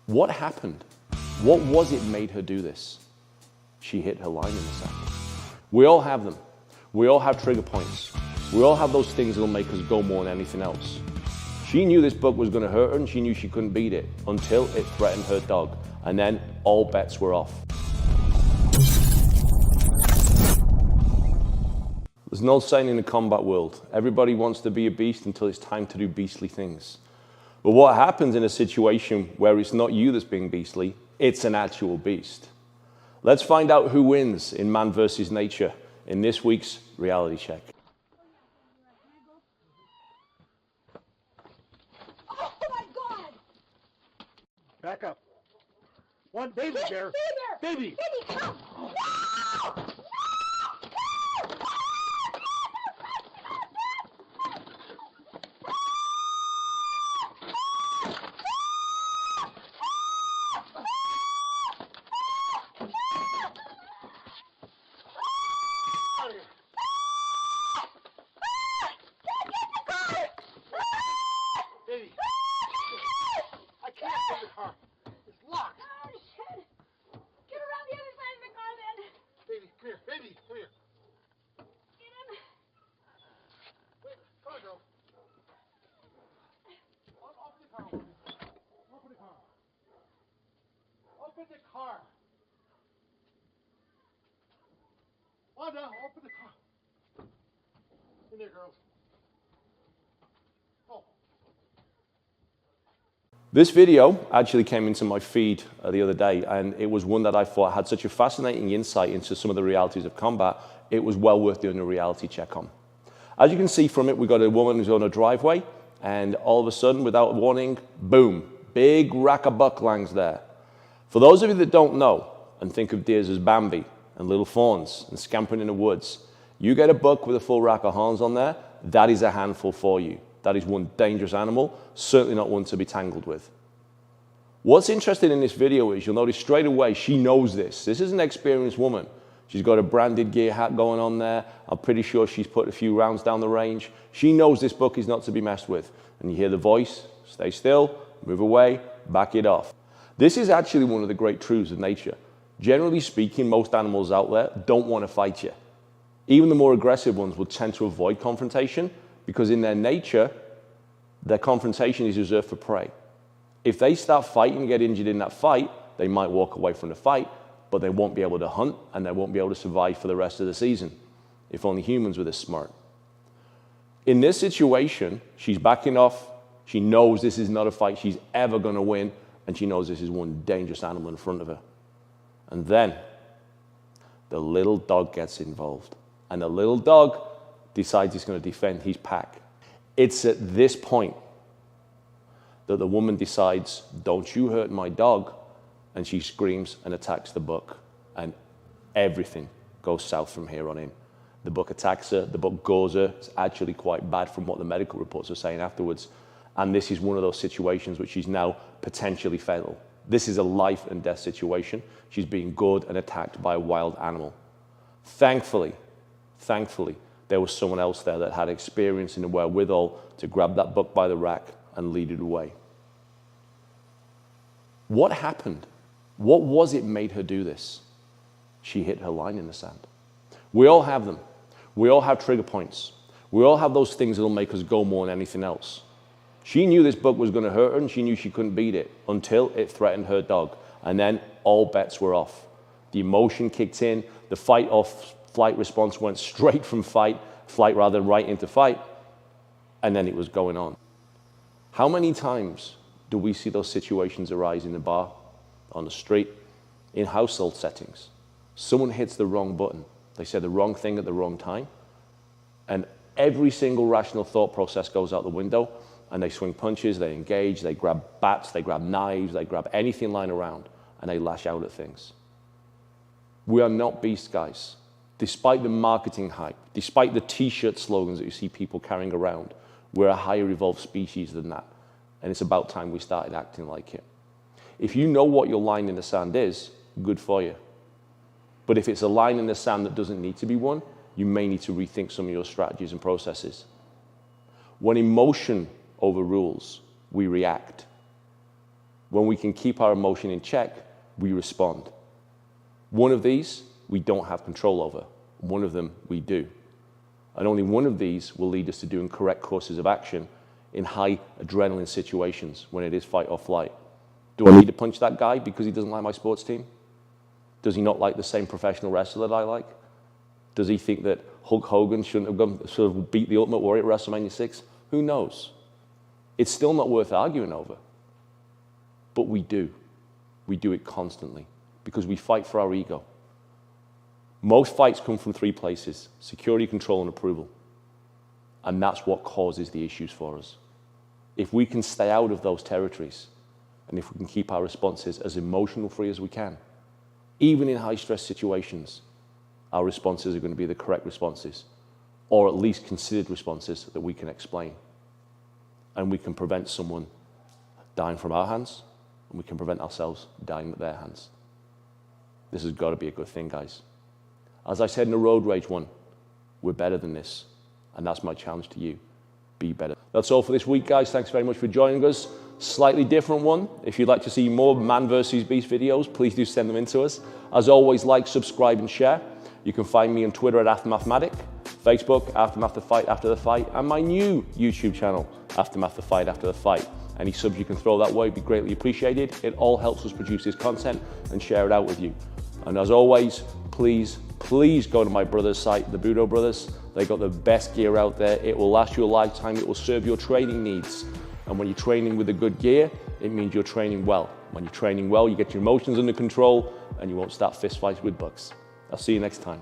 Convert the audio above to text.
What happened? What was it made her do this? She hit her line in the sand. We all have them. We all have trigger points. We all have those things that'll make us go more than anything else. She knew this book was going to hurt her and she knew she couldn't beat it until it threatened her dog. And then all bets were off. There's no saying in the combat world, everybody wants to be a beast until it's time to do beastly things. But what happens in a situation where it's not you that's being beastly, it's an actual beast? Let's find out who wins in Man versus Nature in this week's reality check. Oh my God! Back up. One baby bear. Baby! Baby, come! No! Baby. I can't get in the car. It's locked. Oh, shit! Get around the other side of the car, then. Baby, come here. Baby, come here. Get in. Wait, come on, girl. Open the car. Open the car. Open the car. Wanda, open the car. In there, girls. Oh. This video actually came into my feed the other day, and it was one that I thought had such a fascinating insight into some of the realities of combat, it was well worth doing a reality check on. As you can see from it, we've got a woman who's on a driveway, and all of a sudden, without warning, boom, big rack of buck lands there. For those of you that don't know, and think of deers as Bambi, and little fawns, and scampering in the woods, you get a buck with a full rack of horns on there, that is a handful for you. That is one dangerous animal, certainly not one to be tangled with. What's interesting in this video is you'll notice straight away she knows this. This is an experienced woman. She's got a branded gear hat going on there. I'm pretty sure she's put a few rounds down the range. She knows this buck is not to be messed with. And you hear the voice, stay still, move away, back it off. This is actually one of the great truths of nature. Generally speaking, most animals out there don't want to fight you. Even the more aggressive ones will tend to avoid confrontation because in their nature, their confrontation is reserved for prey. If they start fighting and get injured in that fight, they might walk away from the fight, but they won't be able to hunt and they won't be able to survive for the rest of the season. If only humans were this smart. In this situation, she's backing off. She knows this is not a fight she's ever going to win, and she knows this is one dangerous animal in front of her. And then the little dog gets involved, and the little dog decides he's going to defend his pack. It's at this point that the woman decides, don't you hurt my dog, and she screams and attacks the buck, and everything goes south from here on in. The buck attacks her, the buck gores her. It's actually quite bad from what the medical reports are saying afterwards, and this is one of those situations which is now potentially fatal. This is a life and death situation. She's being gored and attacked by a wild animal. Thankfully, there was someone else there that had experience and the wherewithal to grab that buck by the rack and lead it away. What happened? What was it made her do this? She hit her line in the sand. We all have them. We all have trigger points. We all have those things that'll make us go more than anything else. She knew this buck was going to hurt her and she knew she couldn't beat it until it threatened her dog. And then all bets were off. The emotion kicked in, the fight or flight response went straight from flight rather right into fight, and then it was going on. How many times do we see those situations arise in the bar, on the street, in household settings? Someone hits the wrong button. They say the wrong thing at the wrong time, and every single rational thought process goes out the window, and they swing punches, they engage, they grab bats, they grab knives, they grab anything lying around, and they lash out at things. We are not beast guys. Despite the marketing hype, despite the t-shirt slogans that you see people carrying around, we're a higher evolved species than that. And it's about time we started acting like it. If you know what your line in the sand is, good for you. But if it's a line in the sand that doesn't need to be one, you may need to rethink some of your strategies and processes. When emotion overrules, we react. When we can keep our emotion in check, we respond. One of these we don't have control over. One of them we do. And only one of these will lead us to doing correct courses of action in high adrenaline situations when it is fight or flight. Do I need to punch that guy because he doesn't like my sports team? Does he not like the same professional wrestler that I like? Does he think that Hulk Hogan shouldn't have gone, sort of beat the Ultimate Warrior at WrestleMania 6? Who knows? It's still not worth arguing over. But we do. We do it constantly because we fight for our ego. Most fights come from three places: security, control, and approval. And that's what causes the issues for us. If we can stay out of those territories, and if we can keep our responses as emotional free as we can, even in high stress situations, our responses are going to be the correct responses, or at least considered responses that we can explain. And we can prevent someone dying from our hands, and we can prevent ourselves dying at their hands. This has got to be a good thing, guys. As I said in the Road Rage one, we're better than this. And that's my challenge to you. Be better. That's all for this week, guys. Thanks very much for joining us. Slightly different one. If you'd like to see more Man vs. Beast videos, please do send them in to us. As always, like, subscribe, and share. You can find me on Twitter at Aftermathmatic, Facebook, Aftermath the Fight After the Fight, and my new YouTube channel, Aftermath the Fight After the Fight. Any subs you can throw that way would be greatly appreciated. It all helps us produce this content and share it out with you. And as always, please go to my brother's site, the Budo Brothers. They got the best gear out there. It will last you a lifetime. It will serve your training needs. And when you're training with the good gear, it means you're training well. When you're training well, you get your emotions under control and you won't start fist fights with bugs. I'll see you next time.